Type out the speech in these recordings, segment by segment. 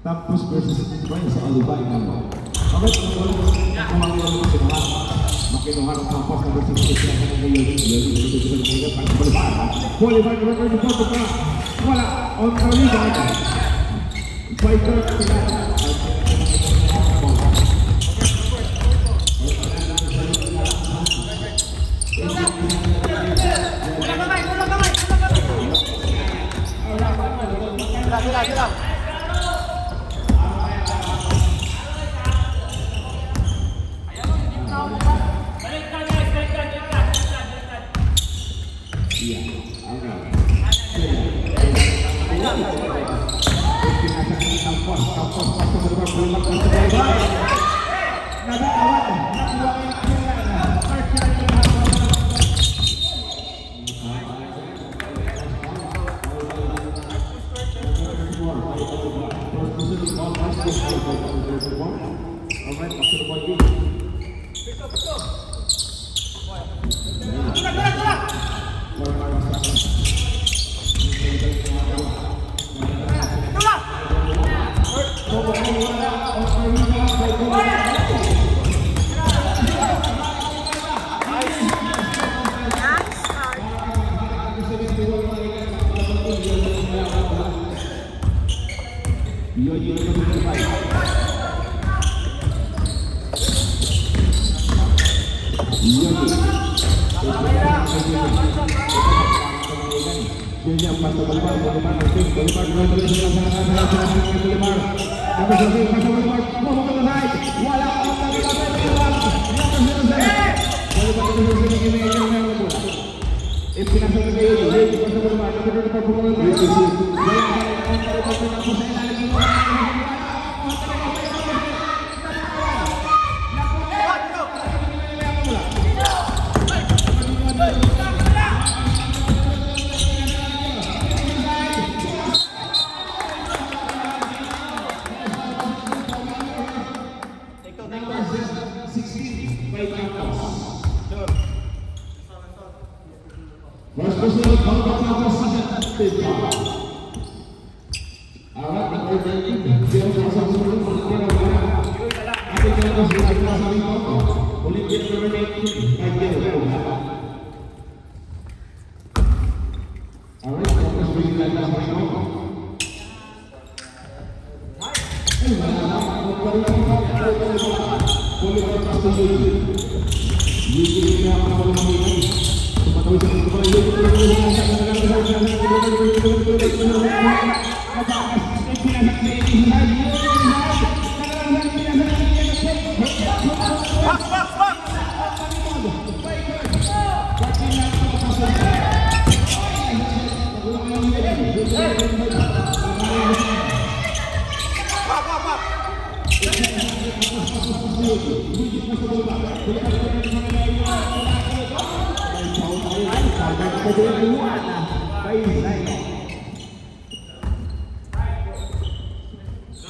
Tapos versus Prince Alubay naman. Bakit ang wala kumangin mo sinuhan? Makinuhan ang Tampos na versus Prince Alubay ngayon. Qualified record po pa. Wala. On the lead. Fighter. Sila.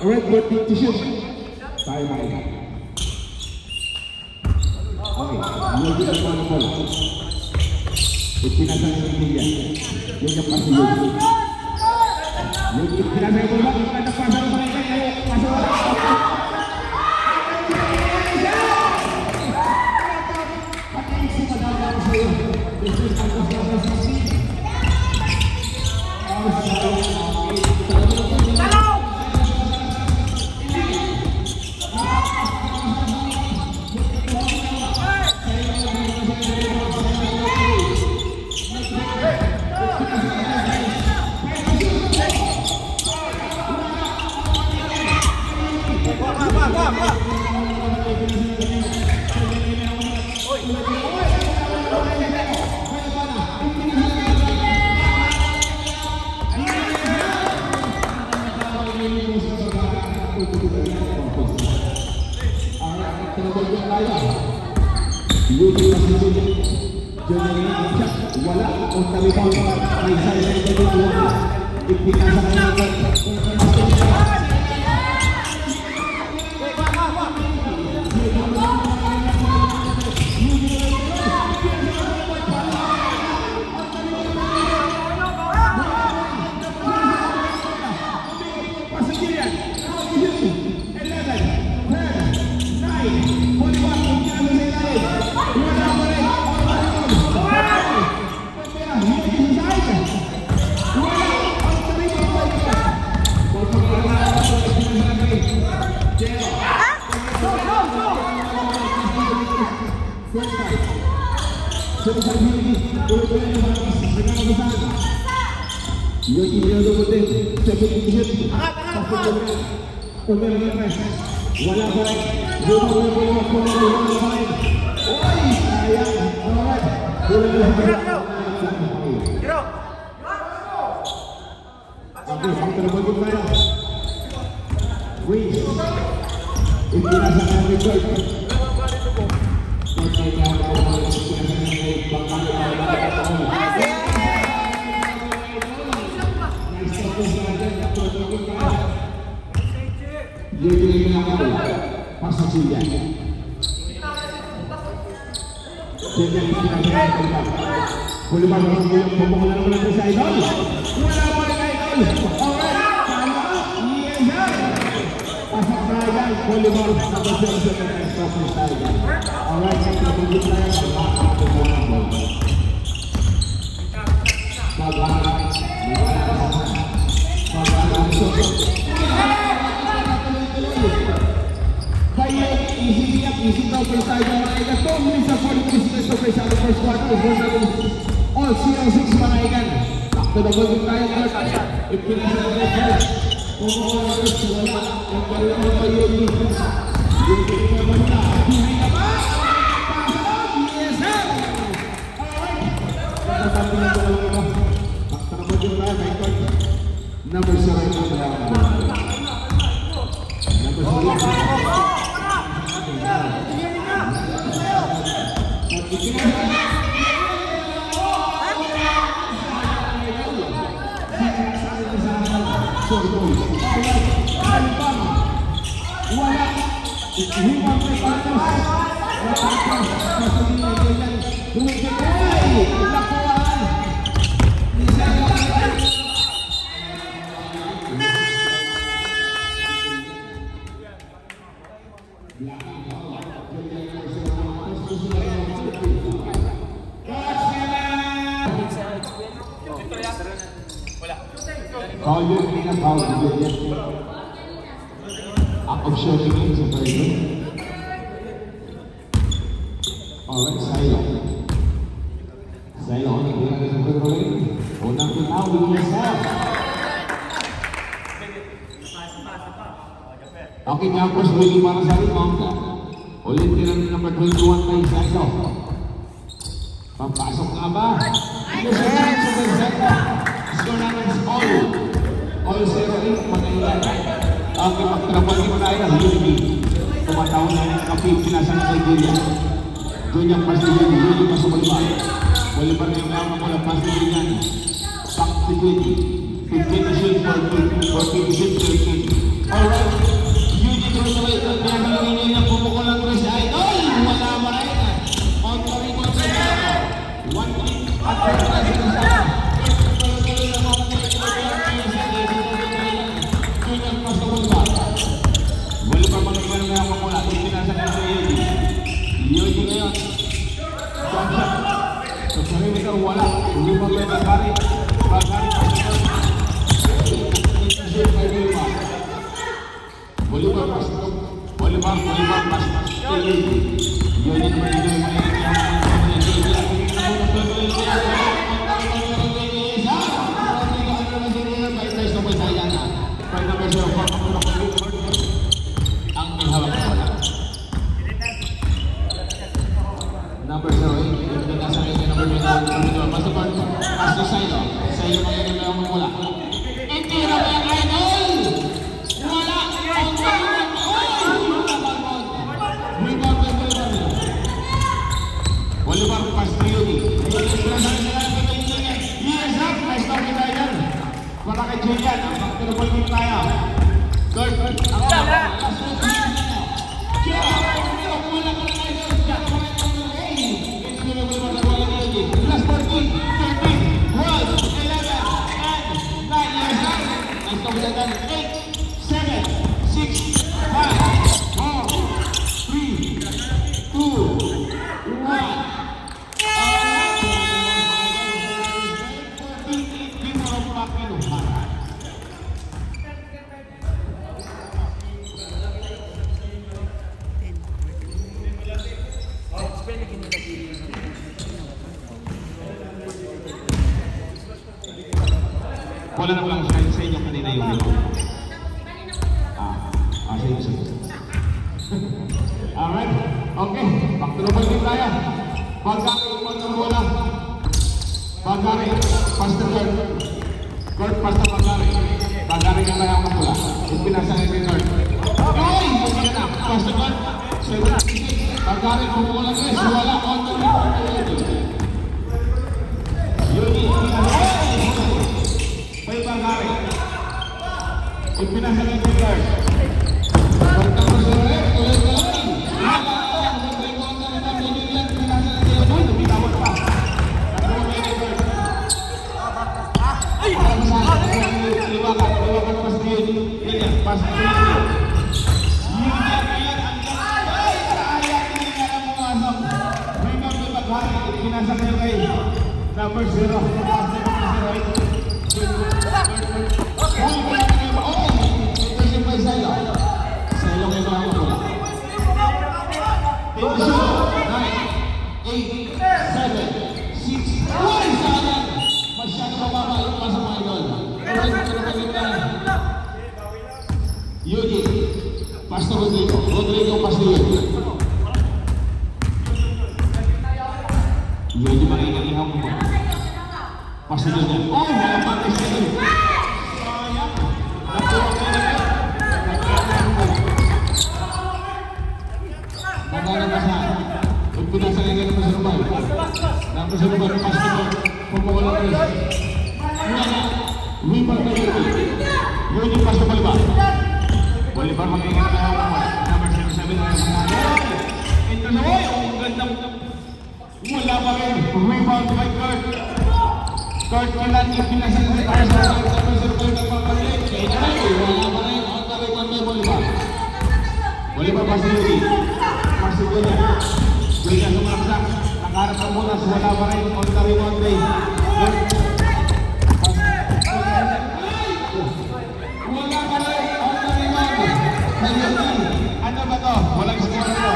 Alright, buat to shoot. Tayo na kayo. Okay, yun yung mga bola. Ipinasang yung media. Yun yung pasi yun. Yun yung pinasang yung bola. Yung nagpasang yung mga kayo. Pasang wala. Patayin si Madama ko sa'yo. This is ang kasama sa si. First fight. Sebesar ini, dua-duanya yang habis dengan besar. Yogi Rinaldo Putin, second position. Umar Lepas, wala pa rin. Yogi Rinaldo Putin, wala pa rin. Oy, sayang. Alright. Okay, sampai na bago tayo. Freeze. Ipinasa ng record. All 06 Manaikan. Waktu double tayo ipinasa ng record. Umuha ng wala. Ang karoon pa yun. Yung tingin mo na. Buhay na ba? Yes, sir! Alright. Pagkatapos na ito lang ito. Takbo yung tayo record. Number 7 na sila. Number 7. Wala. Hiwag may panos. Natakas. Sasabihin na ganyan. Humigay. Lakuan. Call you in a foul. Of shooting in sa person. Alright, Silo. Silo, ano yung ginagawa sa pagkawin? Unang tinawin niya sa. Okay, tapos willing para sa rebound ka. Ulit tinang number 21 kay Silo. Papasok na ba? Yes! Score namin all 0-8 Manila. Okay, magtrabahin mo tayo ng Yugi. Tumataon na yung kapit, sinasang sa Nigeria. Doon yung pasilin, Yugi pa sa Bolivar. Bolivar na yung lang mo ng pasilin yan. Back to 20. 15 to shoot, 14 to shoot, 13. Alright, Yugi throws away. Pinakalangin niya yung pumukul ng Chris Idol. Wala ba rin? On to rebound sa ito. 1-3 at 4-5 sa ito. Wala pa magiging na ako mula. Ipinasa na sa Yogi. Yogi ngayon. Jump shot. Sa sarili ka wala. Hindi mo ba Bagari? Bagari pa siya. Bolivar pas. Bolivar pas. Yogi. Yogi naman ito yung mga number 0, yung nasa kanya number 1, masuk pa, pasok sa'yo magiging ang mula. Hindi na ba yung idol? Wala! Ang rebound! Nawala na lang sa inyo kanina yung ito. Sige. Alright. Okay. Back to the ball din tayo. Pagkari, ipon ng bola. Pagkari, pass to Kurt. Kurt, pass to Pagkari. Pagkari ka tayo ang bola. Ipinasangin kay Kurt. Ay! Hindi ka na. Pass to Kurt. Pagkari, pumukulang guys. Wala. On the rebound. Yuni. May Pagkari. Ipinasangin kay Kurt. Kurt ang masarap. Tuloy-tuloy. Number 0. Yudi, Pastor Rodrigo Pastor Yudi makinig ihaw mo. Pastor Yudi. Oh, mga patis ka rin. Sayang. Nagana ka saan? Pagpinasa nga ganun sa rumay. Tapos sa rumay, Pastor pumukulang rin. Wibar ka Yudi. Yudi Pastor Balibar. Bolivar mag-ingat na ako. Number 77 na yung nangyari. Ito na oy, ang gandang mula pa rin. Rebound by Kurt. Kurt Kilan, ipinasin sa tayo sa number 0 na pagpapalik. Kaya na rin, wala pa rin. On the rebound by Bolivar. Bolivar pa si Yudi. Pasig yun yan. Bigla sumaksak. Nakaharap ang muna. Wala pa rin. On the rebound by ano ba to? Walang score nito.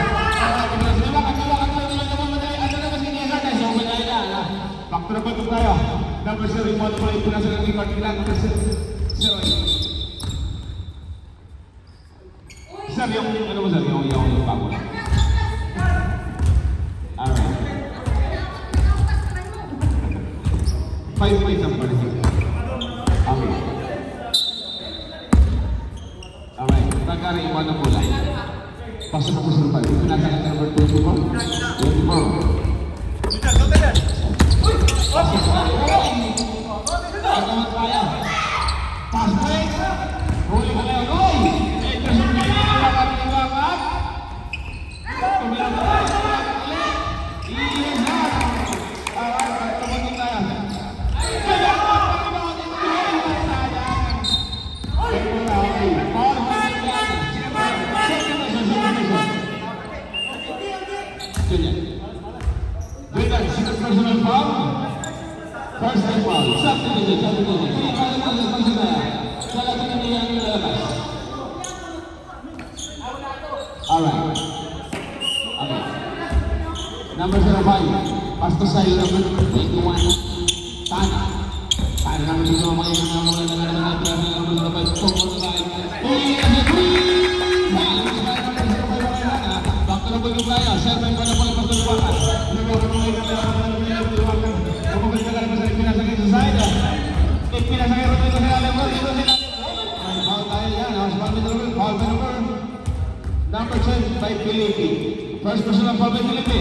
Back to the bottom tayo. Number 0 remote play. Pinasa ng record ilan. Number 0. Sir, yung ano mo sir? Yung bago lang. Alright. 5 points ang pala sir. Okay. Alright. Pagkari iwan ng bola. Pasok ako sa 5. Pinasa ng number 24. 24. Personal foul. First time foul. Substitution. Alright. Okay. Number 05. Pastor Sayo, number 21. Tana. Tana naman dito mga yung number 05. Back to the ball yung playa. Serve pa na po yung pagtulungan. Pinasakit sa side. Pinasakit rin ito sa alam mo. Foul tayo yan. Foul pa number 10 by Felipe. First personal foul by Felipe.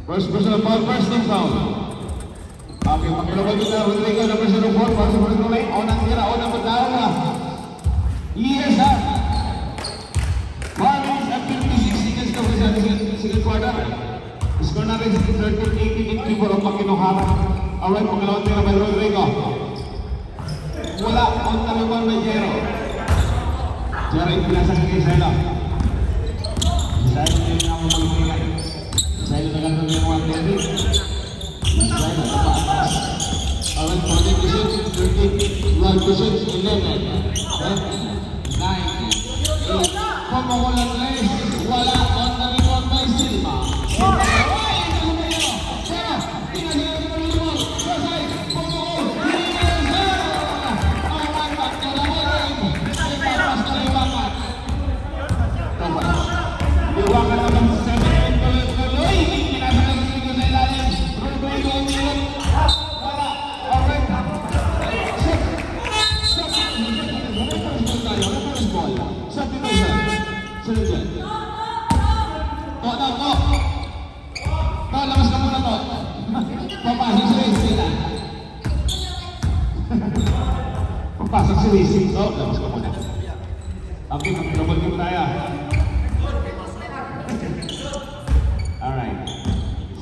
First personal foul, first team foul. Okay, pagkalabag kita. Rodrigo, number 04. Pasok mo rin ulit. O nang tira, o nang magdaan na. Yes, ha? Marlins at 56 seconds ka sa second quarter. Score natin sa 13-18 in favor of Pakinuhara. Alright, pangalawang tira by Rodrigo. Wala, on the rebound by Jero. Jero yung pinasang kay Zelo. Zelo yung nakapagpingan. Zelo na gano'n yung mga tiri. Zelo, napaatas. Alright, project usage, 13, blood usage, 11, 9, 8. Pamakulang guys, wala, on the rebound by Silva. Silva. Sunod yan. To, labas ka muna to. Papasok si Racing na. Papasok si Racing. To, labas ka muna. Okay, mag-double game tayo. Alright.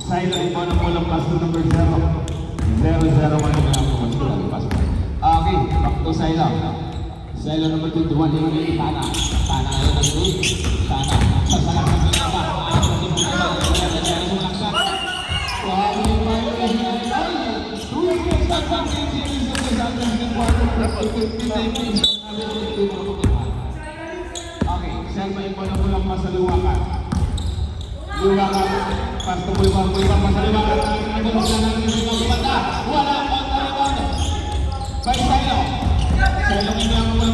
Silent po ng pulang pass to number 0. 0-0 man yung mga okay, back to Silo. Silo number 21, yung may Tana. Tana ngayon ang group. Tana. Sasalang sa pinapa. Okay, Selma yung pulang pass sa Liwakan. Liwakan. Pas to pulang pass sa Liwakan. Wala pa tayo. Baik Silo. Silo ini yang mulai.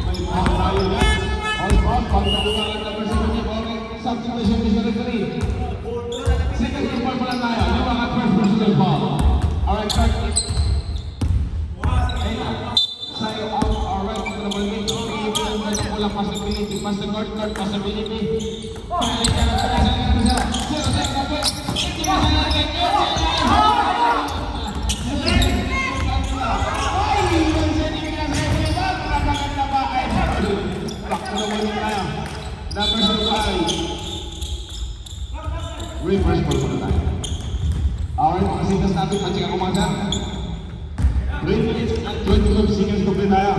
Baik tayo na. On pagkakulangan na personal ball. Substitution is referee. Second ball pala tayo. Liwakan first personal ball. Alright, start. Silo out. Alright, pagkakulangan dito. Pulang possibility. Pass the court possibility. Number 5. Reverse ball pala tayo. Alright, makasitas natin. Pansik ako mga sir. 3 minutes and 25 seconds to play tayo.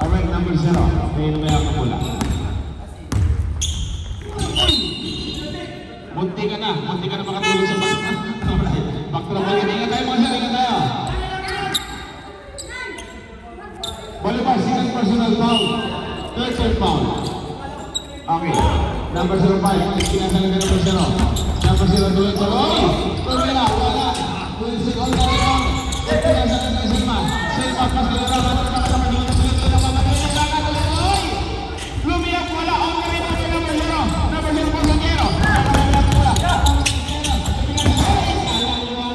Alright, number 0. Kaya na may ako mula. Munti ka na makatulog sa basta. Alright, back to the ball. Ingat tayo mga sir, ingat tayo. Volleyball, second personal foul. Third foul. Okay, number 05, kinasal ka number 0. Number 0, tuloy-tuloy. Pagkila, wala. Wilson, all the way on. Kinasal ka ng Selma. Selma, pas ka lang. Lumiyak, wala. On ka rin natin number 0. Number 0, Portongero.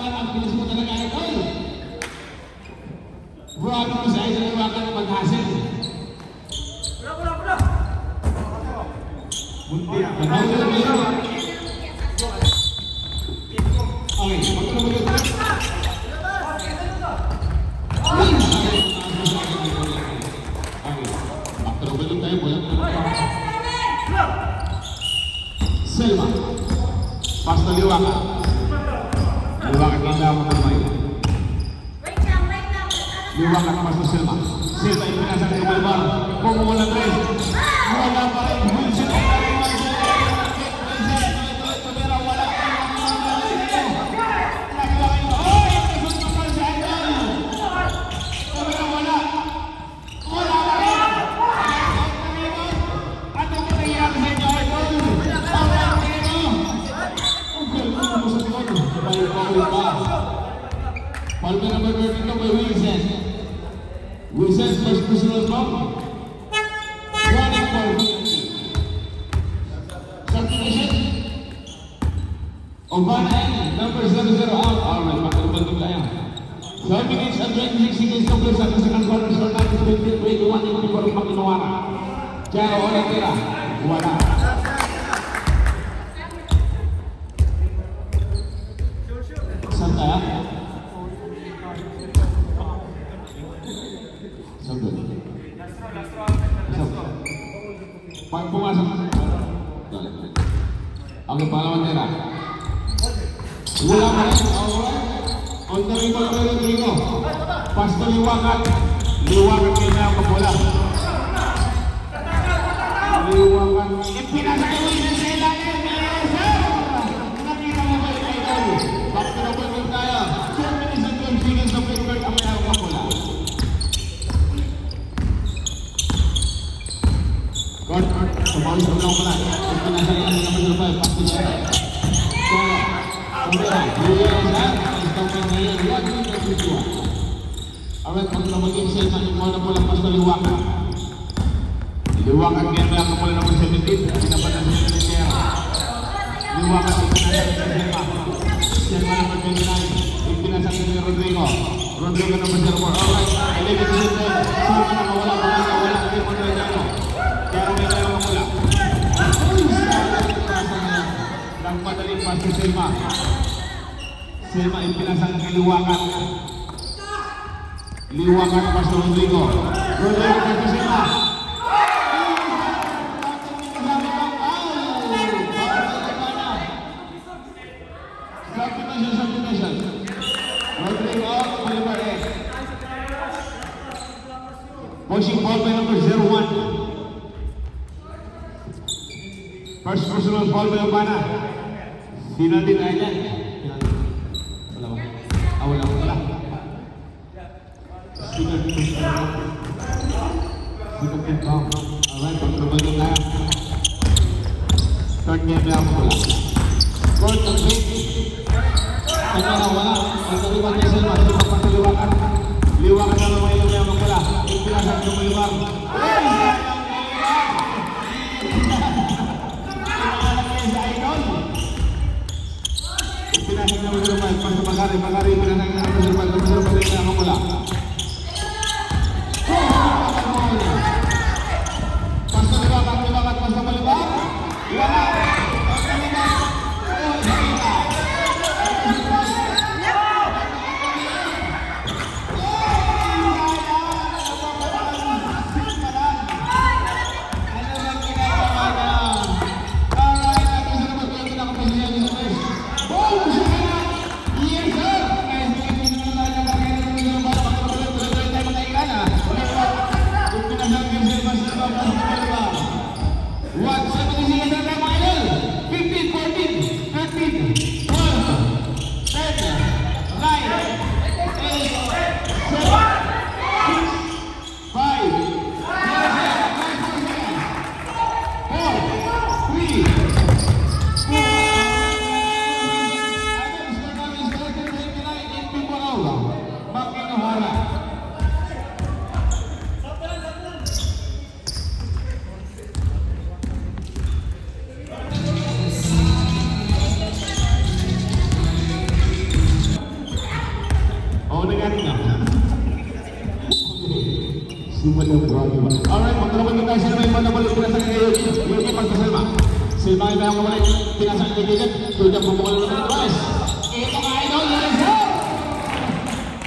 Ang pilis mo talaga ito. Bro, mo sa isa liwakan na mag-hasil. Okay, Selma, pas to Liwakan. Liwakan kita mo bermain. Liwakan pas to Selma. Selma yung pinasang ke bawah. Pemula 3. Wala pa rin. Wilson ang Palmer number 22 by Wilson. Wilson's first personal foul. 1 for substitution. Ovana number 00 out. Alright, magkaroon tayo. 12 minutes and 26 seconds to play sa second quarter. Short time is 21 yung people ng Pakinuara. Jaro oras tira. Wala. Saan tayo? Pag pumasok. Okay, pangalaman tira. Wala pa rin. On the ring ball kay Rodrigo. Pass to Liwakan. Liwakan kayo na ang pagbola. Liwakan. Ipinasa kayo yun sa ilalim. Nakita mo ba yung idol? Back to the ball tayo. 2 minutes and 12 seconds of record ang may ang pagbola. Court, sumawis ko lang pala. Ipinasa kayo ng number 5. Pass to siya. Alright, pag-lamagin siya sa yung mga napulang pas na Liwakan. Liwakan kaya may ako pala naman 17. Pinapan na siya ng Sierra. Liwakan, ipinasa ng Selma. Selma naman 29. Ipinasa ng Rodrigo. Rodrigo number 04. Alright, Elevate to the net. Sino ka nakawala? Wala. Hindi mo na yan. Pero may tayo wala. Nagmadaling pass si Selma. Selma yung pinasang kaliwakan. Liwakan pass to Rodrigo. Rodrigo pass to Selma. Substitution. Rodrigo, Olivares. Pushing ball by number 01. First personal foul by Urbana. Final din tayo dyan. Wala ba? Wala. Sigat din foul. Alright, pagkabal din tayo. Third game na ako wala. Court of break. Kanya wala. Pagkaliwan niya sila. Hindi pa pagkaliwakan. Liwakan na naman yung mayamang wala. Yung pinasan yung maliwang. Pinasang na masurupal, pasang Bagari, pinasang na masurupal din na mamula. Pasang liwakat, pasang malibak. Wala. Pasang liwakat. Alright, magkaraman na tayo sila may manabalik pinasang ngayon. Yung kipag sa Selma. Selma ay mayang kamalik. Pinasang kaibigan. Tulad ang bumukal naman ng Tuales. Ito mga idol, yes sir!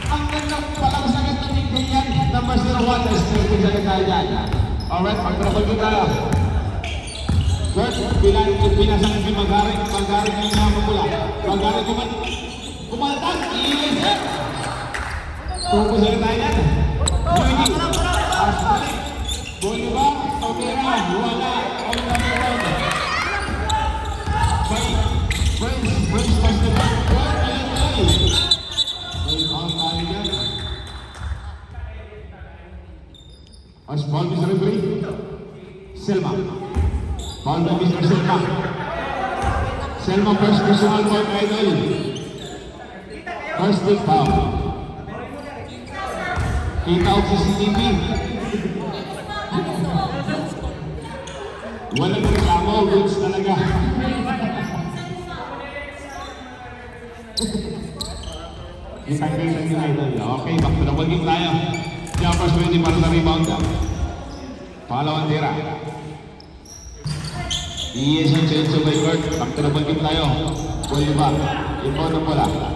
Ang gandang palang sagat na tingin yan. Number 01, estimating sagat tayo dyan. Alright, magkaraman na tayo. First, pinasang si Magari. Magari na yung mamula. Magari kumaltag. Yes sir! Tungkol sagat tayo dyan. Luigi. Bolivar, Tomera, wala, all number 1. Prince was the back, may all tayo dyan. As ball is referee, Selma. Ball by Mr. Selma. Selma first personal foul idol. First big foul. Kita ang CCTV. Walang reklamo, goods talaga. Itanggal lang nila ito. Okay, magpinawagin tayo. Jumpers ready para sa rebound. Pangalawang tira. Yes, ang change by court. Magpinawagin tayo. Bolivar. Ipon na pala.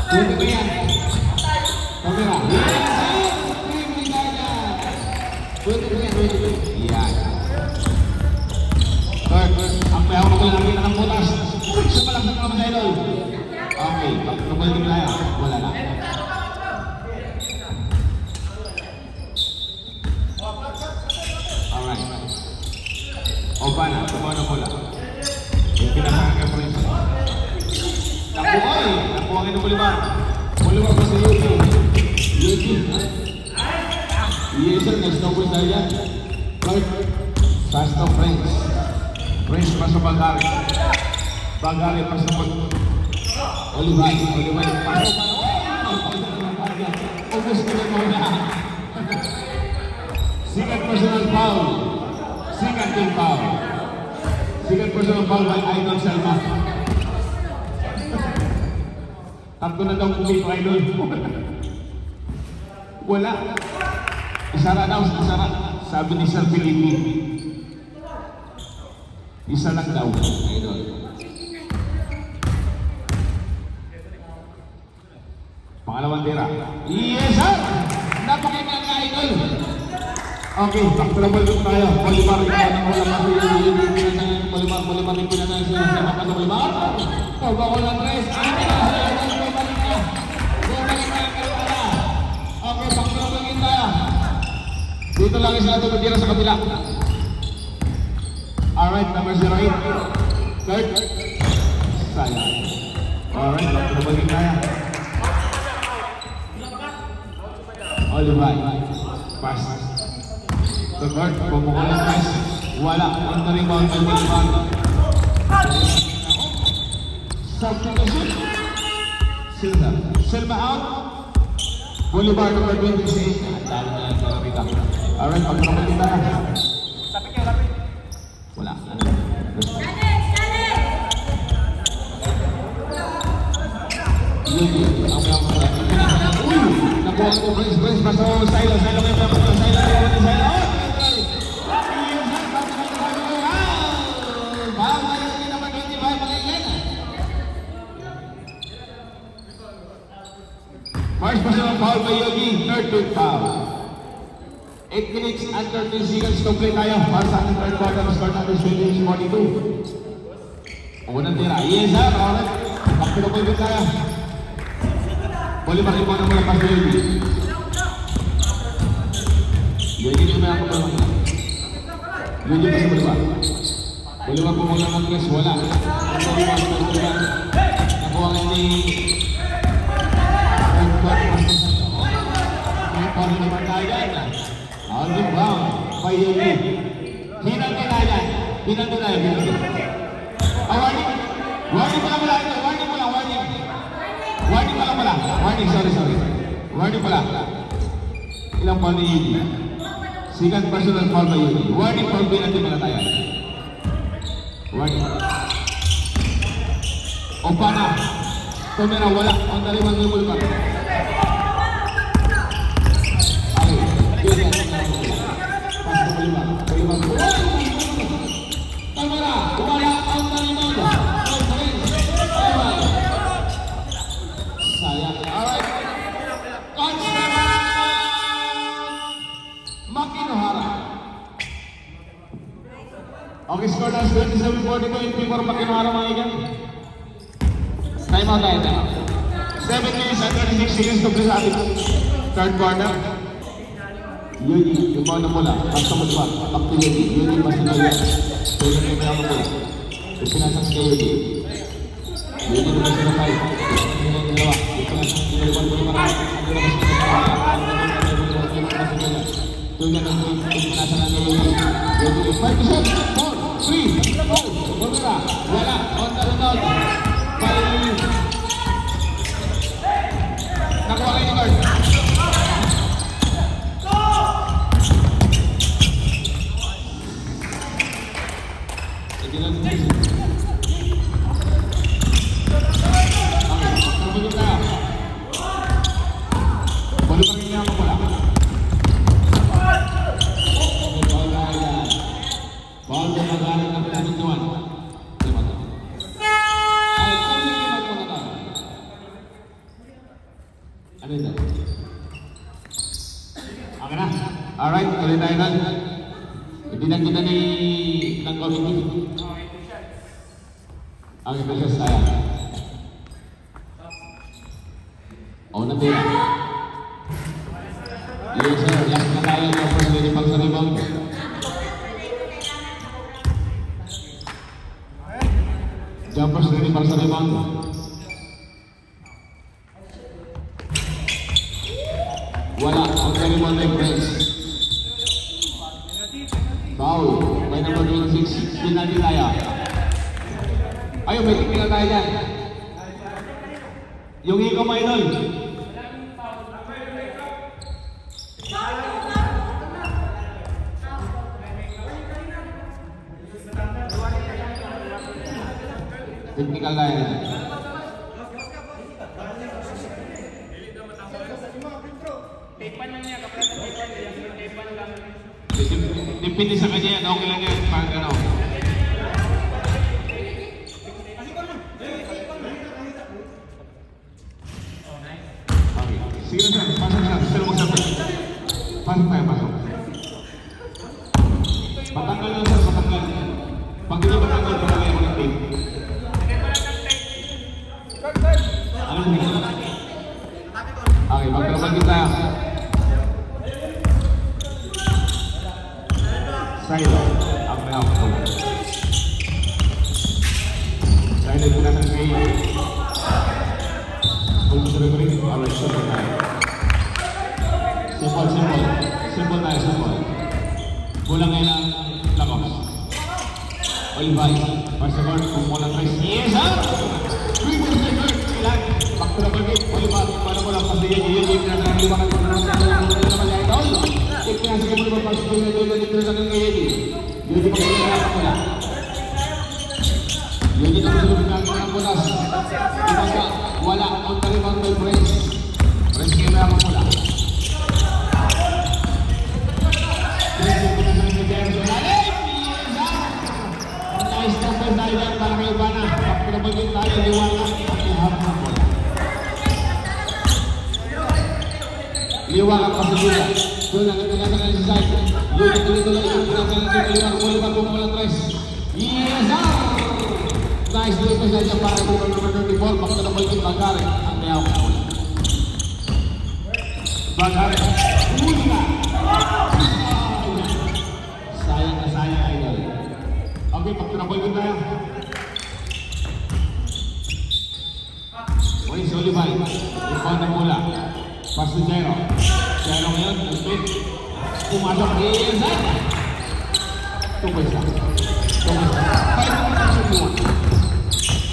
Pwede ba yan? Kamera. Pwede ba yan? Yan. Third. Ang may hawak ko lang nakita ng butas. Sa malak na mga idol. Okay. Pagkakalagin tayo. Wala na. Alright. Obana. Tumano pula. Yung pinasakang ka Prince. Nakuha ng Bolivar. Bolivar pa sa Yuki. Yes, next na po tayo yan. Pass to Prince. Prince pa sa Bagari. Bagari pa sa Olivar. Olivar pa sa August na mo na. Second personal foul. Second team foul. Second personal foul by Idol Selma. Tatlo na daw kumito, idol. Wala. Isara daw, isara. Sabi ni Sir Felipe. Isa lang daw, idol. Pangalawang tira. Yes, sir! Napakinggan nga, idol. Okay, back to the ball tayo. Bolivar, ikaw ng wala kasi yung Bolivar yung pinanay siya sa mapa sa Bolivar. Bago ng tres. Bumalik na. Okay, back to the ball tayo. Dito lang isa natin matira sa kabila. Alright, number 08. Third. Sayang. Alright, back to the ball tayo. Oliver. Pass. The guard, pumukul ng pass. Wala. On the rebound by Bolivar. Substitution. Silva out. Bolivar number 26. Dali na yan. Alright, pagkakamit kita. Wala. Nakuha ko, Prince, paso, Silo kayo paso, Silo. First personal foul by Yogi, third foul. 8 minutes and 13 seconds complete tayo para sa ating third quarter. Score natin 28-42. Unang tira. Yes, sir. Alright. Back to the point tayo. Bolivar imo na mula pa sa Yogi. Yogi yung may ako ba naman. Yogi pa sa Bolivar. Bolivar po muna ng tres. Wala. Nakuha nga ni Paano naman tayo yan? Out of bound by Yogi. Hinang kinayan. Warning. Warning pala pala. Warning, sorry. Warning pala. Ilang foul ni Yogi? Second personal foul by Yogi. Warning foul ba natin pala tayo? Warning. O pana. Tumira, wala. Ang taliman ng Bolivar. Okay, score na 27-42 in favor Makinohara mga ikan. Time out tayo. 7 minutes and 26 seconds to play sa ating third quarter. Yogi, yung bawang na mula. Basta mo diba? Back to Yogi. Yogi, basta na yan. Yogi, may mga mula. Yung pinasang si Yogi. Yogi, yung basta na tayo. Yung dalawa. Yung pinasang si Yogi. Yung pinasang si Yogi. Yogi, 5%. 3, 4, Bolivar, wala, on the rebound, nakuha kayo ni guard. Hindi lang din kasi. Okay, pagkabagin na. Bolivar rin niya ako pala. Bawal na magaling ng pinanunduan. Di ba ito? Ay, kung hindi mo na tayo. Ano ito? Okay na? Alright, tuloy tayo na. Ibinag kita ni ng committee. Okay, precious tayo. O, natira. Yes, sir. Last na tayo. First lady pag sa rebound. Jumpers ready para sa rebound. Wala. Ang rebound by Prince. Foul. By number 26. Pinali tayo. Ayun, may tingin tayo dyan. Yung ikaw mo idol. Technical line. Depende sa kanya yan. Okay lang yan. Parang ano. Okay. Sige na sir. Pasok sir. Gusto mo magsabi. Pasok tayo. Pasok. Patanggal lang sir. Patanggal. Pag hindi patanggal, palagay mo ng tape. Ano mo dito? Okay. Magtrapan kita. Silo. Ang may ako. Silo kita ng kay. Kung gusto rin rin. Alright. Simple tayo. Simple. Simple tayo. Simple. Kulang ngayon ang lakops. Olivay. Pasagor. Kung muna tres. Yes, ha? 3 minutes na third. Ilan? Pagtulabag it. Olivay. Paano ko lang kasi yun yung pinasaliwanag ko na naman ito. Ikinasige mo naman pasok na doon dito sa kang ngayon. Yun yung pagkakalaman ko na. Yun yung pagkakalaman ko ng bulas. Ibaga, wala. Ang talimang may press. Press kayo na ako mula. Press yung pinasaliwanag ko dyan. Nice number tayo yan para kayo ba na. Pagkakalaman tayo, liwanag. Liwanag pa sa dula. Doon ang nagkakalaman sa side. Yun yung tuloy-tuloy. Yung pinagkakalaman ko liwanag kung walang tres. Yes, sir! Nice doon pa siya para kung number 34. Pagkakalaman yung Bagare. Ang mayaw ko. Bagare. Huli na! Sayang na sayang, idol. Okay, pagkakalaman yung tayo. Okay, Solivay. Ipon ng mula. Pas to Jero. Jero ngayon, nag-split. Pumasok ni Zay. 2 points lang. 2 points lang. 5 points lang sa buwan.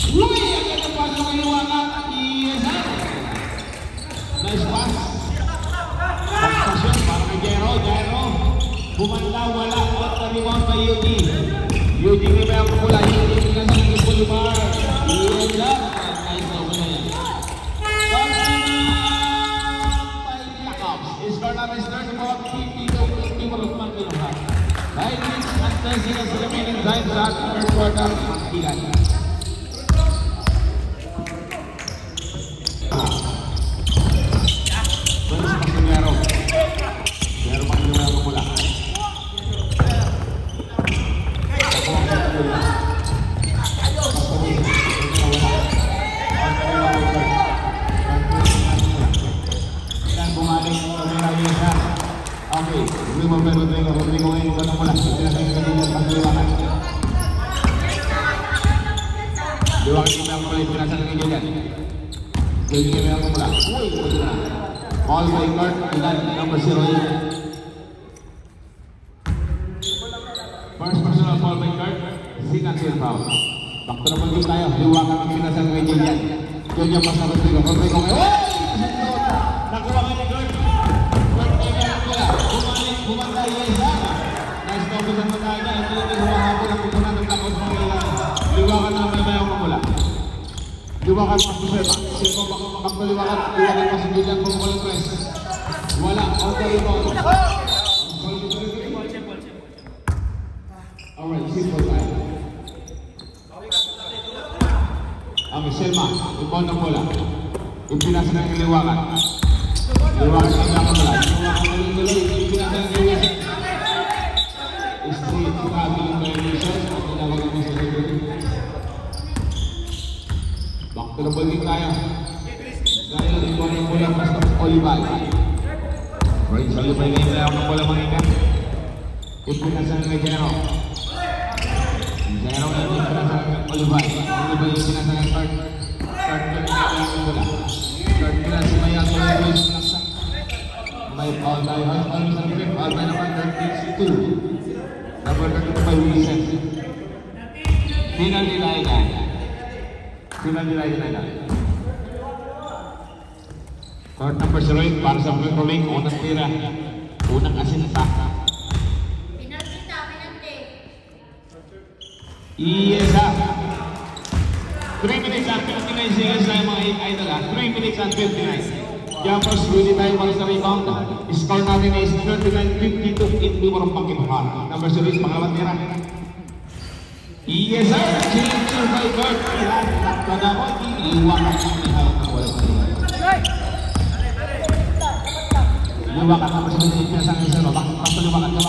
Uy! Ang ganda pasok ng iwangan. Zay. Nice pass. Pastasyon para kay Jero. Jero. Bumanda, wala. At naliwang kay Yuji. Yuji ni Mayang Pula. Yuji ni Mayang Pula. Pulibar. Nice na una yan. Score namin start about 50 to 50 Marusman Kiluhan. 9 minutes and 10 seconds remaining time sa first quarter. Ilan. Balis pa si Nero. Nero pa nila ang mula. Okay, hindi mo pero tayo, hindi ko ngayon kung mula. Hindi na tayo kanina pag-liwangan. Liwangan kami ako mula, pinasa ng inyo yan. Hindi kami ako mula. Uy, ito na. Call by Kurt, ilan, number 08. First personal call by Kurt, sinansil foul. Back to naman din tayo, liwangan kami pinasa ng inyo yan. Yun yung masarap dito. Kung tayo ko ngayon, nakuha ka ni Kurt. Bumanda Yeza. Nice cover ng magkaya. Hindi yung humahabol ang pupunan ng takot ng ilan. Liwakan na may mayang mamula. Liwakan mas to Sema. Sema baka makapaliwakan. Liwakan mas bilang kung walang press. Wala. Okay mo. Alright, simple time. Ang Sema, ibon ng bola. Ipinasa ng liwakan. Liwakan ng mamula. Liwakan ng tuloy. Ipinasa ng liwakan. Straight traveling violation. At tinawag mo sa liwakan. Back to the ball din tayo. Dahil ibon ng bola basta Olivay. Right, so Olivay ngayon tayo ng bola mga ipinasa ng Jero. Jero ngayon ipinasa ng Olivay. Olivay ipinasa ng Kurt. Kurt ng bola. Kurt pinasa si Mayang Olivay. May foul tayo. Foul by number 32. Number 32 by Wilson. Final nilay na. Final nilay na. Court number 08 para sa Pagkuling. Unang tira. Unang asinta. Yes, ha. 3 minutes and 59 seconds na yung mga idol, ha. 3 minutes and 59. Jumpers, really tayo para sa rebound. Score natin is 39-52 in favor of Panginoon. Number 0 is pangalawang tira. Yes sir! Change by Kurt. Kadamot, iiwakan ang ihawak ng wala sa iwan. Iiwakan ang wala sa iwan sa isang isa. Basta iiwakan.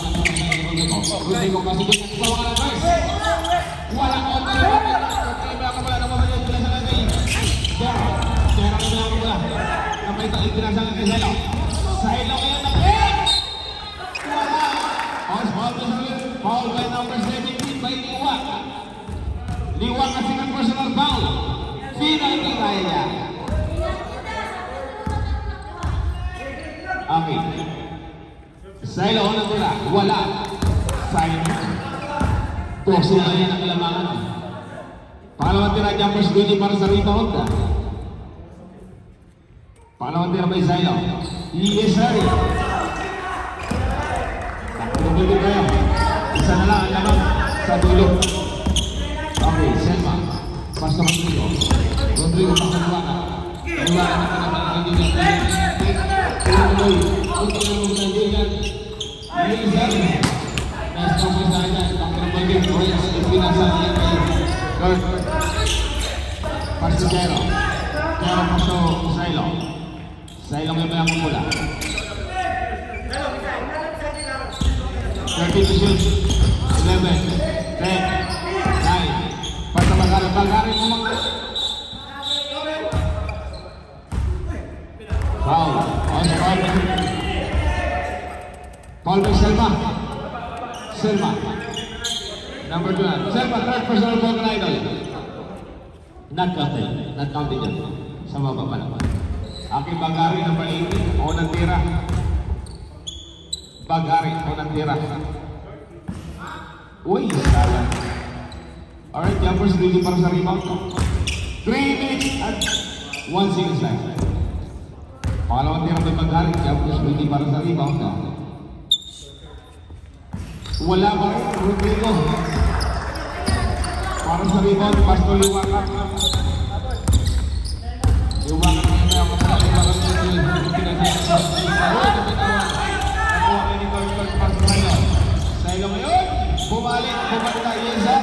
Rodrigo kasi din ang iwakan ng guys. Wala ko na iwakan. Kaya ka wala na mamalit sila sa natin. Kaya ka na wala. Kapag ito ipinasang kay Silo. Silo kaya na foul by number 17 by Liwak. Liwak kasi ng personal foul. Penalty tayo niya. Okay. Silo na tula. Wala. Silo. Tosi na yan ang kalamangan. Pangalawang tira jumpers duty para sa rebound. Pangalawang tira by Silo. Yes sir. Tuloy kayo. Isa na lang ang lamang sa dulo. Okay, Selma. Basta Rodrigo. Rodrigo pangkaliwaka. Kaliwaka na pinapang kaibigan. Tuloy. Tuloy mo sa kaibigan. Lizard. Nice cover sa kanya. Pangkaliwagin. Royals. Ipinasang niya kayo. Kurt. Pasto Jero. Jero pasto Silo. Silo may mayamang mula. 30 to shoot. 11, 10, 9. Basta bagari mo mga. Foul. Foul by Selma. Selma. Number 2. Selma, third personal foul na idol. Not counted. Not counted yan. Sa baba pa naman. Aking bagari number 18. O ng tira. Bagari o ng tira. Uy, salah. Alright, jumpers ready para sa rebound. 3 minutes at 1 second left. Pangalawang tira may Bagari. Jumpers ready para sa rebound. Wala ba rin Rodrigo? Para sa rebound, Pasto Liwaka. Liwaka na yung mga kapatid para sa Silo ngayon, bumalik tayo Yeza.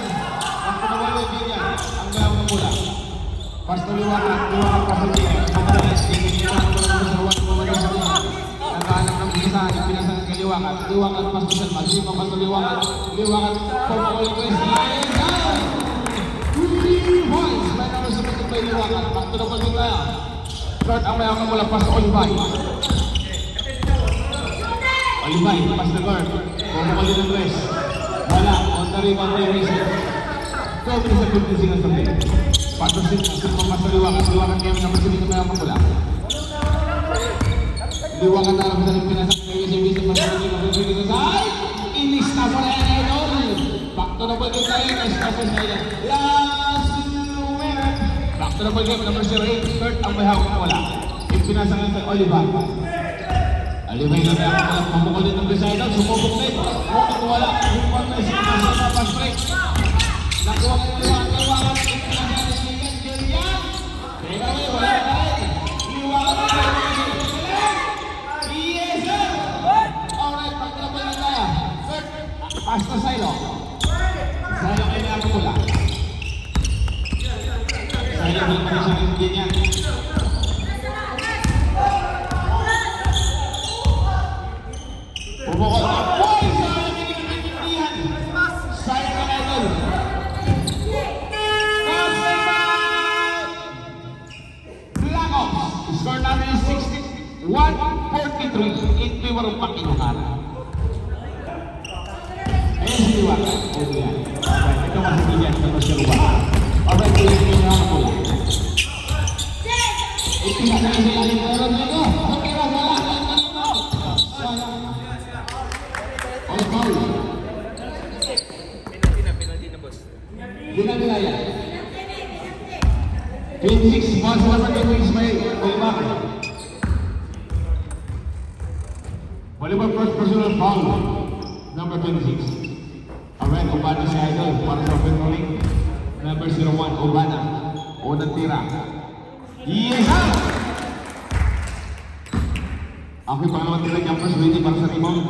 Ang pinawalik din yan, ang gawang ng mula. Pasto Liwaka Pasto Liwaka. Pagkakas, ikinitang ko ng masaruan ng mga nasaruan. Nagkaanap ng isahan, ipinasang kay Liwaka. Liwaka at Pasto Selma, Sima Pasto Liwaka. Liwaka at Pumawal ko yung Yeza. 3 points, may naman sa mga kay Liwaka. Pasto na pagod tayo. Kurt ang mayakang mula Pasto Olivay. Olivay, Pasto Kurt. Pumawal din ang dress. Wala, on the rebound by Rizal. 12 minutes at 50 seconds of play. Patusin, Pasto Liwaka. Liwaka kaya naman sa mga mayakang mula. Liwaka na lang sa pinasang kayo sa Rizal. Pasto Liwaka. Inis na po na yan, idol. Back to the ball game tayo. Nice passes na yan. Last minute. Back to the ball game. Number 08. Kurt ang may hawak na wala. Ipinasang yan kay Oliver. Alibay na kaya ako mamukol din ng Rizal. Sumubok na ito. Mukhang wala. Huwag na isip na sa pass break. Nakuha ka ng Liwaka. Teka mo, wala na rin. Liwaka na rin. Yes, sir! Alright, pagkabal na tayo. Kurt, pass na Silo. Silo kayo na ako mula. Silo din pa rin siya ng ganyan. Pumukot na. Uy! Silo na pinipintihan. Silo na idol. Black Ops. Score namin is 61-43 in favor of Panginoon. Ayan si Liwaka. Ayan. Ito masibigyan. Ito si Liwaka. Alright, tuloy ko na ako lang. Ipinasay sila ni Meron nito. Pero wala. All foul. Penalty na boss. Penalty na yan. 26. Mga sa 26 may Liwaka. Volleyball first personal foul. Number 26. Alright, Obana si Idol para sa open rolling. Number 01, Obana. Unang tira. Yes! Okay, pangalawang tira jumpers waiting para sa rebound.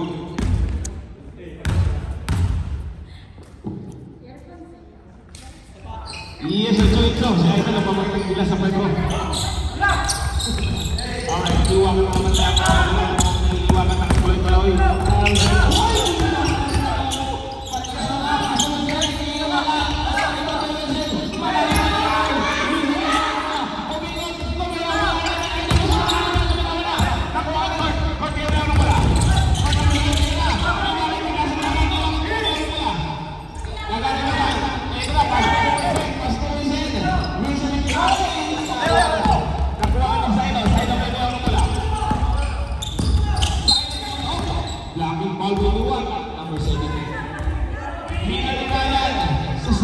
Yes, ito. Si Aita na pamating nila sa pwede. Alright, iwakan naman tayo. Iwakan na kulit pala.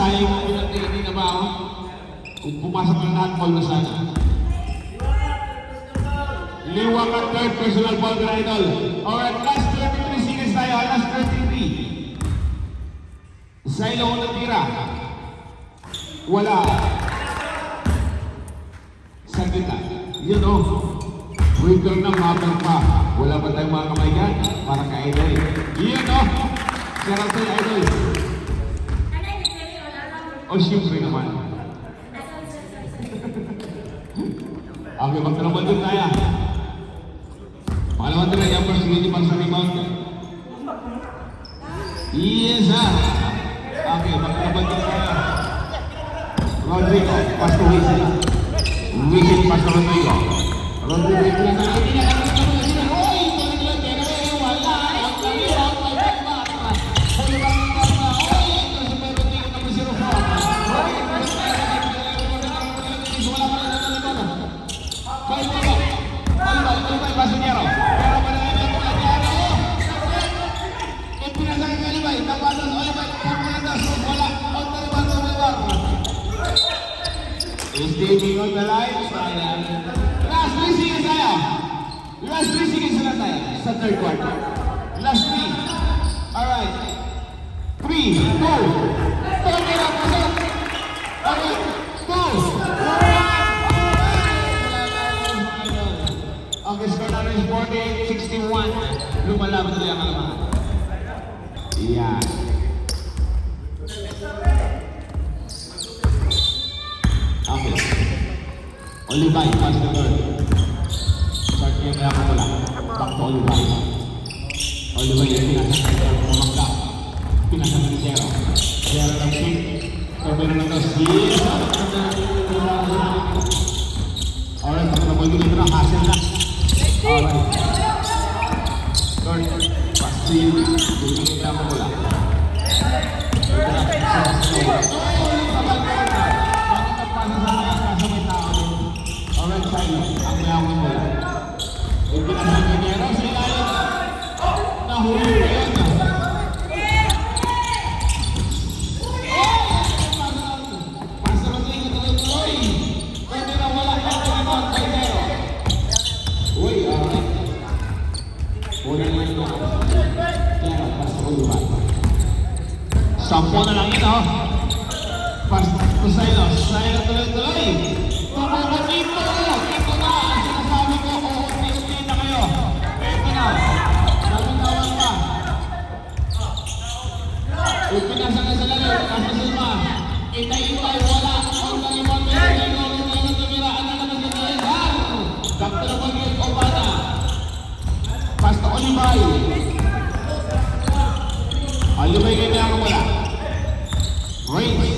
Sayang mo pinag-training na ba ako? Kung pumasok na lahat, ball na sana. Liwang at third personal ball na idol. Alright, last 33 seconds tayo. Last 33. Silo na tira. Wala. Sa kita. Yun o. Wiggle na mabang pa. Wala ba tayong mga kamay dyan? Para ka idol. Yun o. Sarap tayo idol. O siyempre naman. Okay, magtrabaho din tayo. Pangalawang tira, jumpers, hindi pa sa rebound. Yes, ha? Okay, magtrabaho din tayo. Rodrigo, pass to Whistle. Whistle, pass to Rodrigo. Rodrigo, ito na sa akin. Staying on the line. Last 3 seconds tayo. Last 3 seconds na tayo sa third quarter. Last 3. Alright. 3, 2. Alright. 2. Okay, score natin is 48-61. Lumalaban nila ang kalaman. Yan. Okay. Olivay, pass the third. Start niya kaya ako wala. Back to Olivay. Olivay yung pinasakay ng pumangka. Pinasakay ng Zero. Zero ng pick. Kabero ng dos. Yes! Alright, pagkabay dito na. Hassel na. Alright. Third. Pass to you. Bumili kaya ako wala. Alright, Silo. Ang mayawin mo lang. Yung pinasakay niya rin sa ilalim. Nahuli ko yun. Pasa Rodrigo tuloy-tuloy. Pwede na wala ka ito ng mga Zero. Uy, alright. Wala na ito. Zero, pasa ko lupa. Sampo na lang ito. Pasa ko Silo. Silo tuloy-tuloy. Tumulong dito! Ito na! Ang sinasabi ko, okay na kayo. Ito na. Naluntawan pa. Ipinasa ka sa lalim. Kasi Silma. Itay-itay. Wala. Ang talimon. Ang tumira. Ano naman sa Zahar? Kapto na pag-ibig o bata. Basta Olivay. Olivay kayo na ako wala. Race.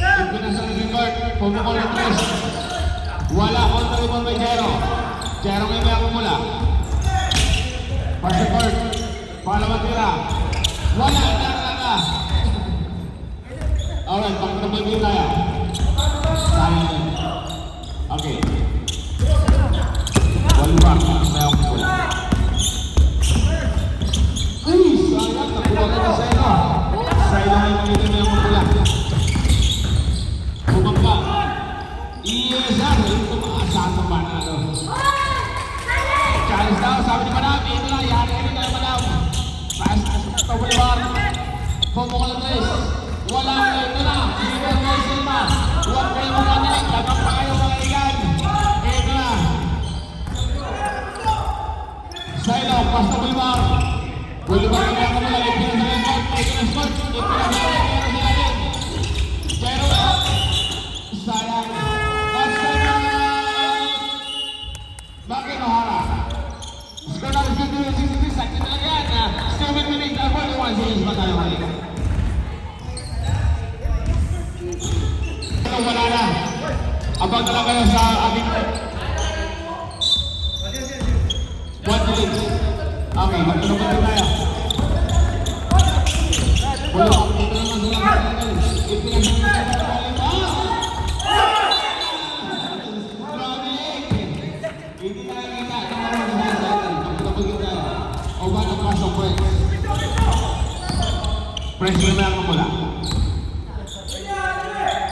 Ipinasa ka sa court. Pumukol na tres. Wala on the rebound by Jero. Jero ngayon may akumula. Pass the court. Pangalawang tira. Wala na. Alright, pagkakabay din tayo. Sayang. Okay. Walibang may akumula. Ay, sayang. Nakuha ka na Silo. Silo ngayon may akumula. Bumangka. Yes, ito maasahan ng bata. Challenge daw, sabi ni Madam, ito lang, yari rin kayo Madam. Pass, Tawalibar. Pumukol na tres. Wala kayo, ito na. Silver kayo Silma. Huwag kayo mga nilig, tapang pa kayo mga igan. Ito na. basta Bolivar. Bolivar ang mga kamula. Ipinasal. Pero, sayang. Bakit O'Hara? Score na rin 66. Sakit talaga yan. Still with the lead. 41 seconds pa tayo mali. Wala na. Abang na lang kayo sa ating 1 minute. Okay, magtulungan din tayo. Wala ako dito naman sa mga ipinasal. Hindi tayo kita. O ba na pasok press? Press na lang ang mula.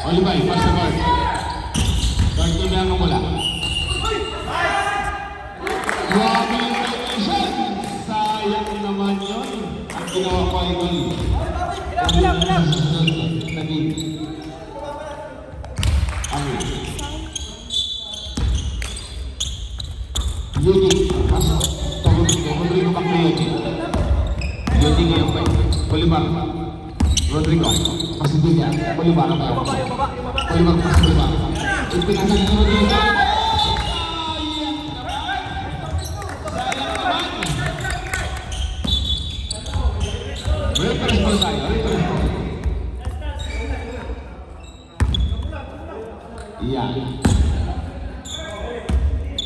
Olivay, pass the guard. Guard na lang ang mula. Grabe yung relation. Sayang naman yun. Ang ginawa ko ay gol. Naging. Yudi, pasok. Rodrigo Macleod. Yudi ngayon pa. Bolivar. Rodrigo. Pasok niya. Bolivar. Bolivar pasok Bolivar. Ipinasal na Rodrigo. Sayang naman. Reference ball tayo. Reference ball. Iya.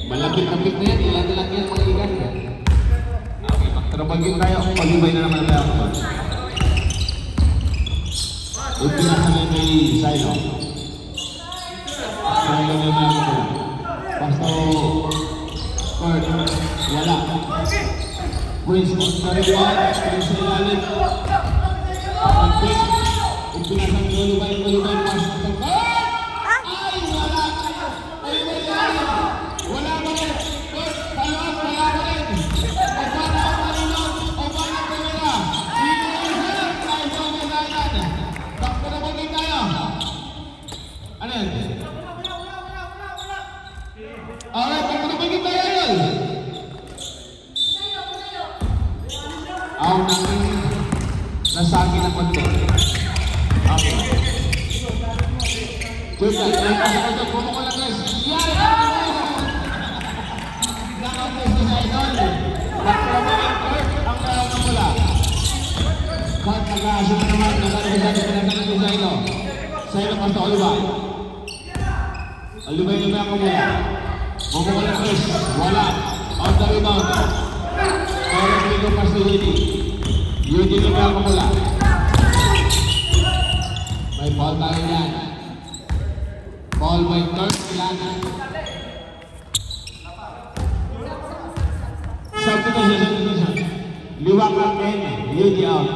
Malapit-lapit na yan, ilan-ilan yan mga ikan. Okay, magtrabagin tayo. Palibay na naman tayo. Ipinasa na kay Silo. Silo na lang ako. Basta Kurt, wala. Prince, Marijuan, Prince Ilalim. Ipinasa na Olivay, pasok sa Kurt! Ay, wala! Olivay Ilalim! Wala ba rin? Talon, wala ba rin? Obana ang marilog. Obana ang kamera. Dito na isa. Tayo sa umasayan. Bakto na bagay tayo. Ano yun? Okay, bakto na bagay tayo yun. Ako namin nasagi na konti. Okay. Chuta, may kasama ito. Pumukul lang guys. Yan! Kahit nag-aasya na naman, nagkakaroon sa ito. Sa ilo pa sa Olivay. Olivay na ako mula. Mumukul ang Chris. Wala. On the rebound. Pero Rodrigo pa si Yudi. Yudi na ako mula. May ball tayo yan. Ball by Kurt Ilana. Substitution. Liwak ang men. Yudi out.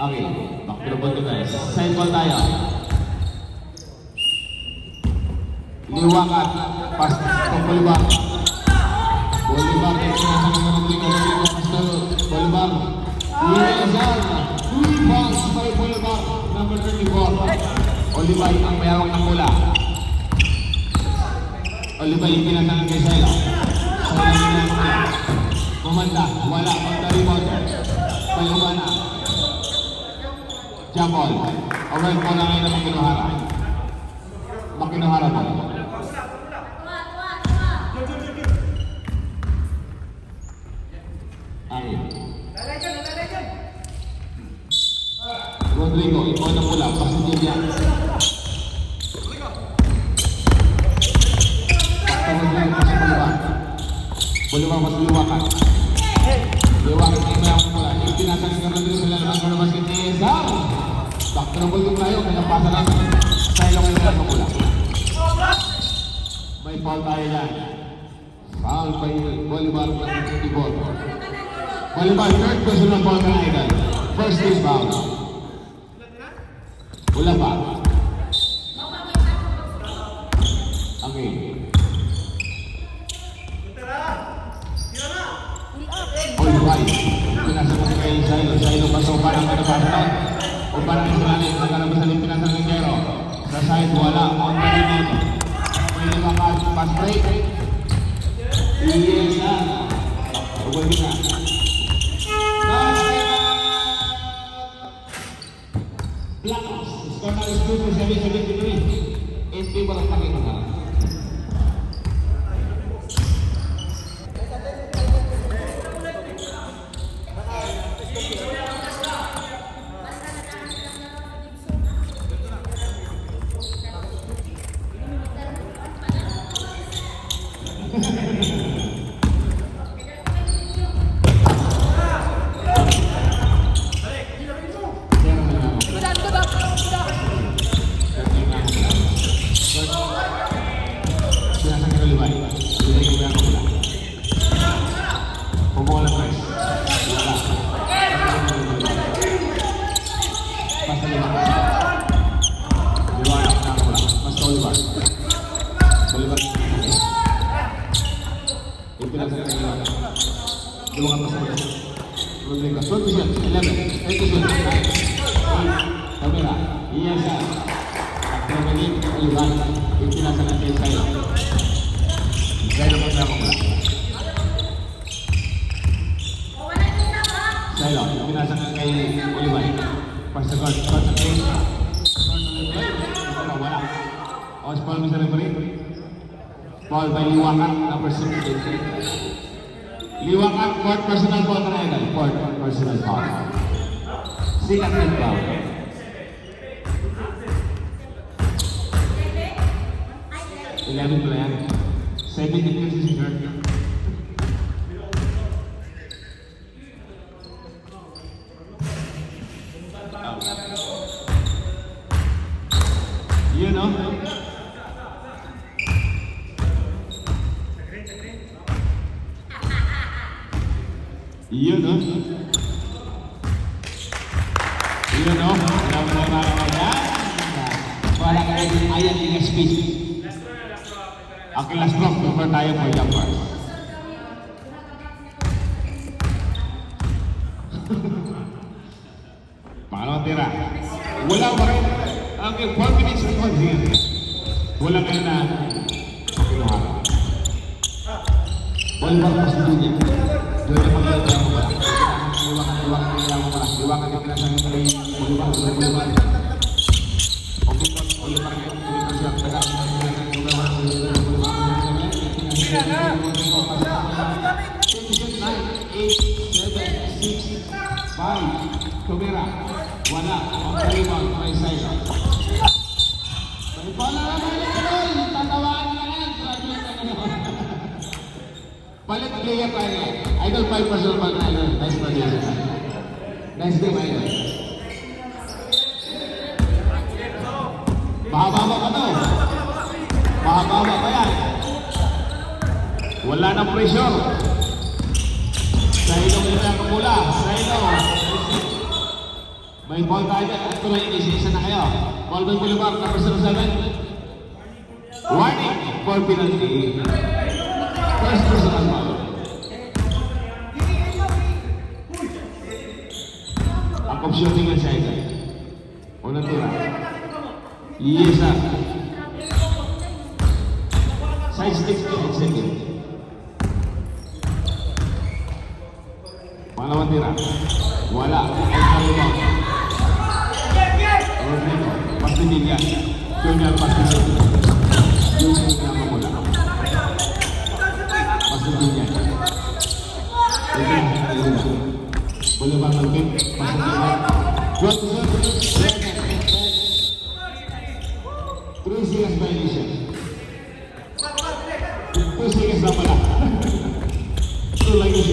Okay. Back to the guys. Side ball tayo. Liwakan. Pass to Bolivar. Bolivar. Bolivar. Liwazan. 3 balls by Bolivar. Number 34. Olivay ang mayawang ng mula. Olivay yung pinatangan kay Sela. Mamanda, wala, pagka-rebound. May Ubana. Jambol. Alright, po na ngayon ang Makinuhara. Makinuhara po. Ay. Rodrigo, ikaw na pula. Pasok niya. Bolivar mas liwakan. Liwakan ang mayang mula. Yung tinasang nga rin sila ng mga basket ni Ezal. Bakit na ball yung tayo, kaya pasa lang sa ilong yung mayang mula. May foul tayo yan. Foul by Bolivar ng 24. Bolivar, third person ng foul na ikan. First is foul. Wala pa. Okay. Olivay, pinasok ko kay Silo pasok parang pinapasok o parang isalanin, nagkalabasan yung pinasok ng Kero sa side, wala, on the rebound may limakas, pass break yes na Double kita. Blackout. Score now is 2-7-73 in favor of Panginoon. Foul by Liwakan, number 16. Liwakan, court personal foul na idol. Court personal foul. Sikat ng foul. Eleven pala yan. 17 years is hurt. You know? Yun, no? Yun, no? Wala ka rin ayan yung speech. Okay, last block. Before tayo po yung bars. Pangalawang tira. Wala pa rin. Okay, 4 minutes before here. Wala ka na. Okay, no? Wala ba mas dunya? Doon na magkakita mo ba? Iwakan yung pinasang yung kay Buluban. Okay po, ulit pa rin. Ulit pa siya. Tumira. Wala. Ang kaliwag. May side. May pala naman yung kanol. Tatawaan na yan. Palit player tayo. Idol 5% pag na idol. Nice producer. Nice game idol. Mahaba ka to. Mahaba pa yan. Wala nang pressure. Sa ilong nila ang mula. Sa ilong. May ball tayo. Ito lang isa na kayo. Ball by Boulevard, number 07. Warning for penalty. First personal foul. Ang shooting ang siya ito. Unang tira. Yes, sir. Side stick to and second. Pangalawang tira. Wala. Ay kalibang. Rodrigo. Pastidilya. Junior Pastidilya. Junior Pastidilya. Pastidilya. Boleh bangun tim, pasang terus serious violation. Terus serious apa lah? Itu lagi.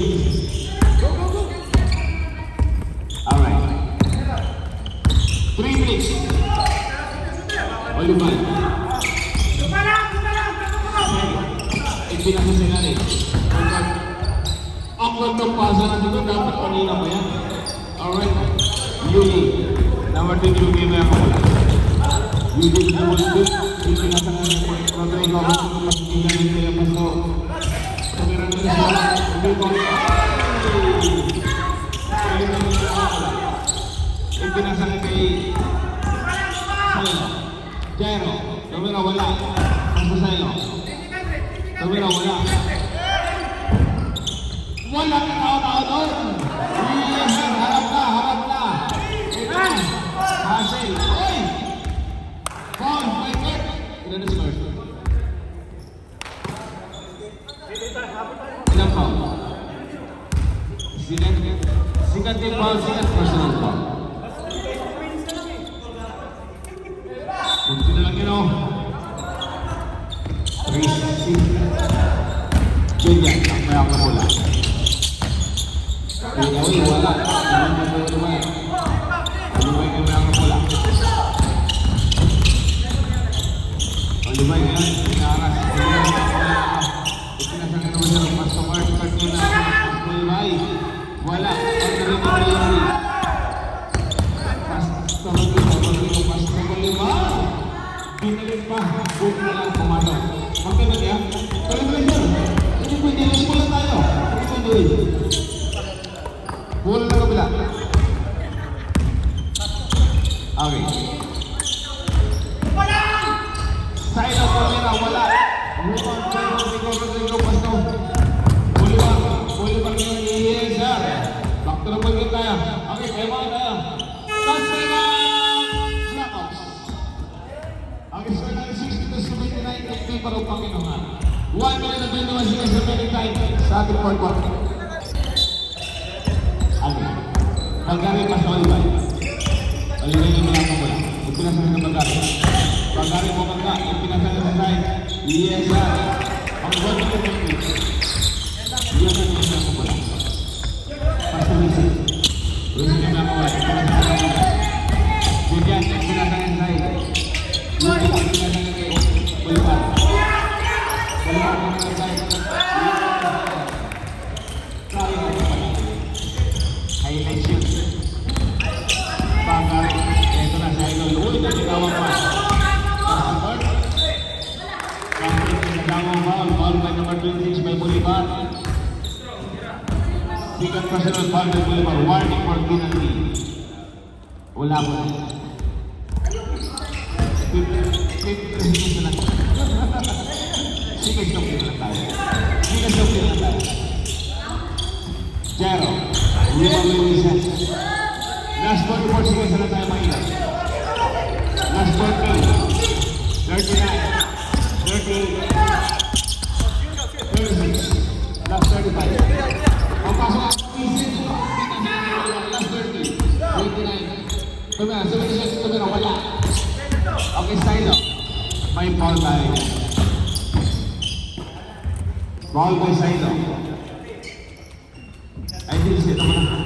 Alright. 3 minutes. Boleh bangun. Ini nak senari. Awkward ng pasaran dito, dapat kanina pa yan. Alright. Yuli. Number 2 Yuli may ako wala. Yuli ko naman dito. Yung pinatangan ng Rodrigo. Mas tingnan nito yung paso. Tumira na siya. Hindi ko. Yung pinatangan kay Salo. Jairo. Tumira wala. Paso Salo. Tumira wala. Walang tao-tao doon. Yes, sir. Harap na, harap na. Ito. Hassel. Oy! Paul, my God. Ilan na score? Ilang foul? Sikat din foul, sikat personal foul. Kunti na lang yun, oh. 3-6. Ganyan, nakmayak na mula. Pinawin, wala. Lumay na mayak na mula. Lumay na yan, pinaras. Ipinasang na naman siya ng customer. Start nyo na ako. Lumay. Wala. Ang narin na rin. Customer Lumay. Pinalit pa. Buti na lang pumasok. Magkailan yan? Kalimutan yun. Hindi pwede. Nagpula tayo. Hindi pwede. Pula na kabila. Okay. Side of camera, wala. Rebound, Rico, pasto. Bolívar ngayon, yes, sir. Back to the ball tayo. Okay, kaya mga tayo. Touchdown! Blackouts. Okay, score na 60-79, 80 para upang inuhan. 1 minute and 21 seconds remaining time sa ating fourth quarter. Okay. Pagkari pa sa Olivay. Olivay na mula mula. Ipinasahin na pagkari. Pagkari mo kagka, ipinasahin sa side. Yes, sir. Ang buwan na ito. Yan ang mula mula. Pasta Rizzi. Rizzi na mula mula. Ipinasahin sa side. Bigyan, ipinasahin sa side. Yan ang ipinasahin sa side. Olivay. Olivay na mula sa side. Kari na mula. Highlight shoot. Pagkari. Ito na sa idol. Uy, nagkitawang pa. Foul by number 26 by Bolívar. Second personal foul by Bolívar. Warning for penalty. Wala po. 53 seconds na lang. Sige, stop din lang tayo. Jero. Bolívar may reset. Last 44 seconds na lang tayo maingat. Last 40. 39. 38. 36. Last 35. Ang pasok ang last 30. 29. Tumira, 76. Tumira, wala. Okay, side up. May foul tayo. Foul by side up. Ay, hindi siya naman.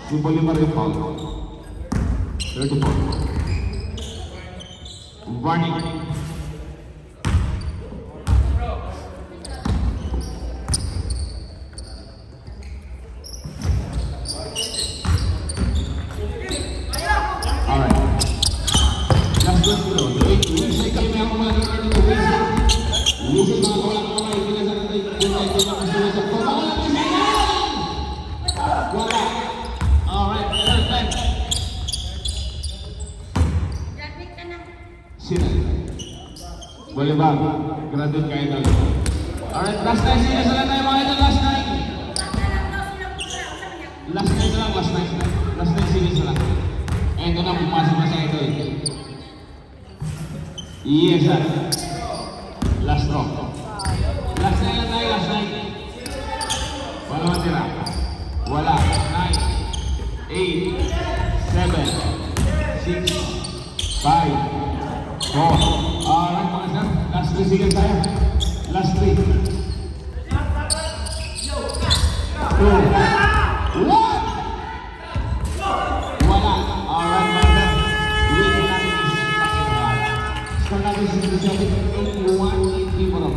Si Bolívar yung foul. 34. Warning. Alright. Last one below. Winsay kami ako mga nagkaroon ng Winsay. Winsay mga kawalang kamay. Pinasa natin. Winsay kami ako sa Winsay. Pagkawalan ko siya yan! Wala. Alright. Third time. Sino? Bolívar. Graduate kayo daw. Alright. Last 9 seconds na lang tayo mga ito. Last 9. Last 9 na lang. Last 9. Last 9 seconds na lang. Ito na, pumasok na sa ito eh. Yes, sir. Last row. Last 9 na tayo, last 9. Wala matira. Wala. 9, 8, 7, 6, 5, 4. Alright, mga sir. Last 3 seconds tayo. Last 3. 2, 1. Score natin 67, 81, 80 para.